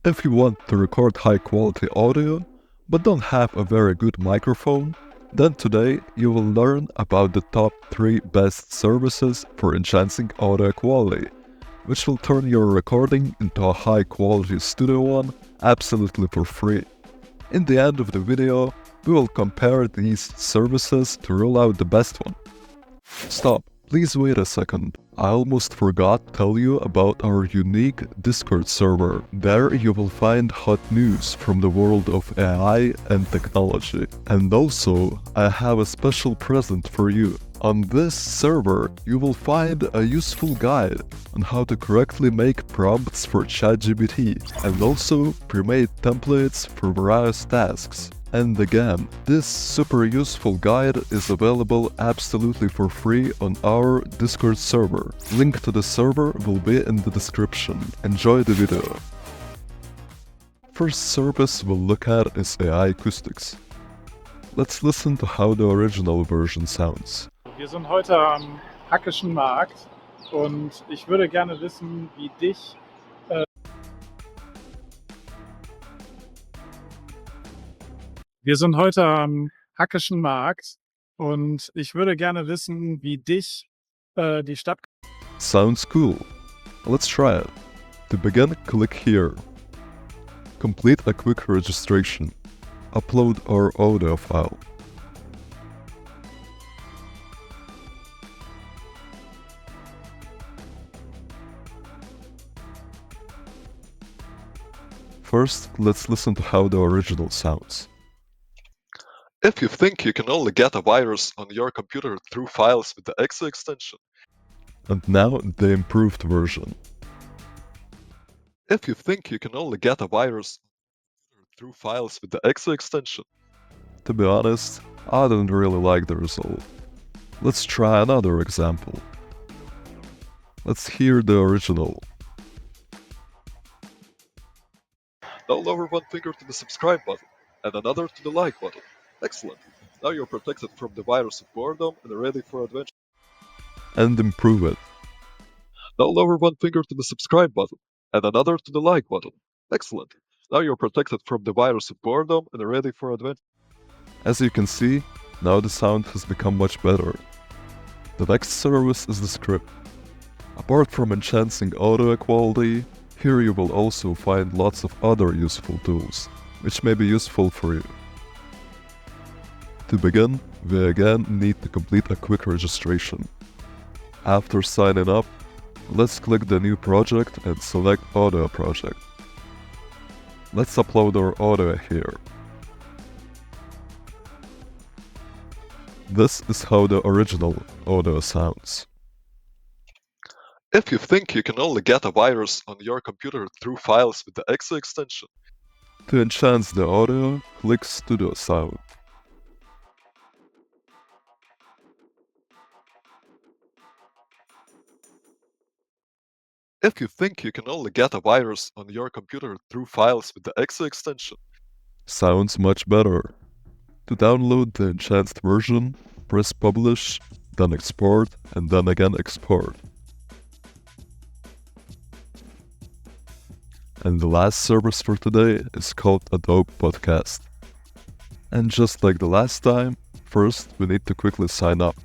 If you want to record high quality audio, but don't have a very good microphone, then today you will learn about the top 3 best services for enhancing audio quality, which will turn your recording into a high quality studio one absolutely for free. In the end of the video, we will compare these services to rule out the best one. Stop, please wait a second. I almost forgot to tell you about our unique Discord server. There you will find hot news from the world of AI and technology. And also, I have a special present for you. On this server, you will find a useful guide on how to correctly make prompts for ChatGPT and also pre-made templates for various tasks. And again, this super useful guide is available absolutely for free on our Discord server. Link to the server will be in the description. Enjoy the video. First service we'll look at is AI Acoustics. Let's listen to how the original version sounds. Wir sind heute am Hackischen Markt und ich würde gerne wissen, wie dich Wir sind heute am Hackischen Markt und ich würde gerne wissen, wie dich die Stadt... Sounds cool. Let's try it. To begin, click here. Complete a quick registration. Upload our audio file. First, let's listen to how the original sounds. If you think you can only get a virus on your computer through files with the exe extension. And now the improved version. If you think you can only get a virus through files with the exe extension. To be honest, I didn't really like the result. Let's try another example. Let's hear the original. Now lower one finger to the subscribe button and another to the like button. Excellent. Now you're protected from the virus of boredom and ready for adventure. And improve it. Now lower one finger to the subscribe button and another to the like button. Excellent. Now you're protected from the virus of boredom and ready for adventure. As you can see, now the sound has become much better. The next service is the script. Apart from enhancing audio quality, here you will also find lots of other useful tools, which may be useful for you. To begin, we again need to complete a quick registration. After signing up, let's click the new project and select audio project. Let's upload our audio here. This is how the original audio sounds. If you think you can only get a virus on your computer through files with the exe extension. To enhance the audio, click Studio Sound. If you think you can only get a virus on your computer through files with the exe extension. Sounds much better. To download the enhanced version, press Publish, then Export, and then again Export. And the last service for today is called Adobe Podcast. And just like the last time, first we need to quickly sign up.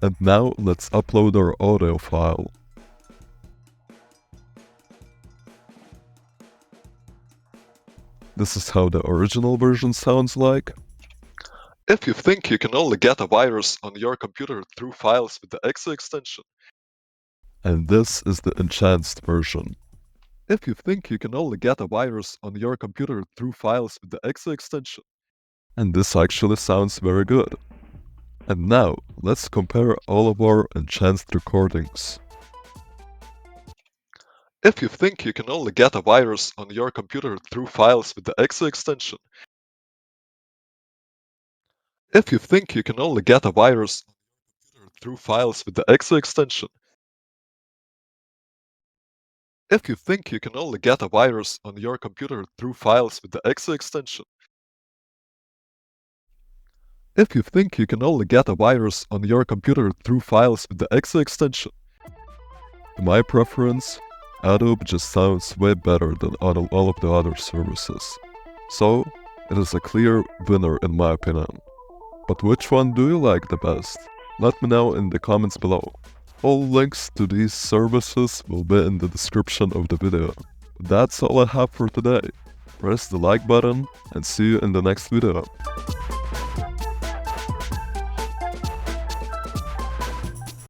And now let's upload our audio file. This is how the original version sounds like. If you think you can only get a virus on your computer through files with the exe extension. And this is the enhanced version. If you think you can only get a virus on your computer through files with the exe extension. And this actually sounds very good. And now, let's compare all of our enhanced recordings. If you think you can only get a virus on your computer through files with the exe extension. If you think you can only get a virus on your computer through files with the exe extension. If you think you can only get a virus on your computer through files with the exe extension. If you think you can only get a virus on your computer through files with the exe extension. To my preference, Adobe just sounds way better than all of the other services. So, it is a clear winner in my opinion. But which one do you like the best? Let me know in the comments below. All links to these services will be in the description of the video. That's all I have for today. Press the like button and see you in the next video.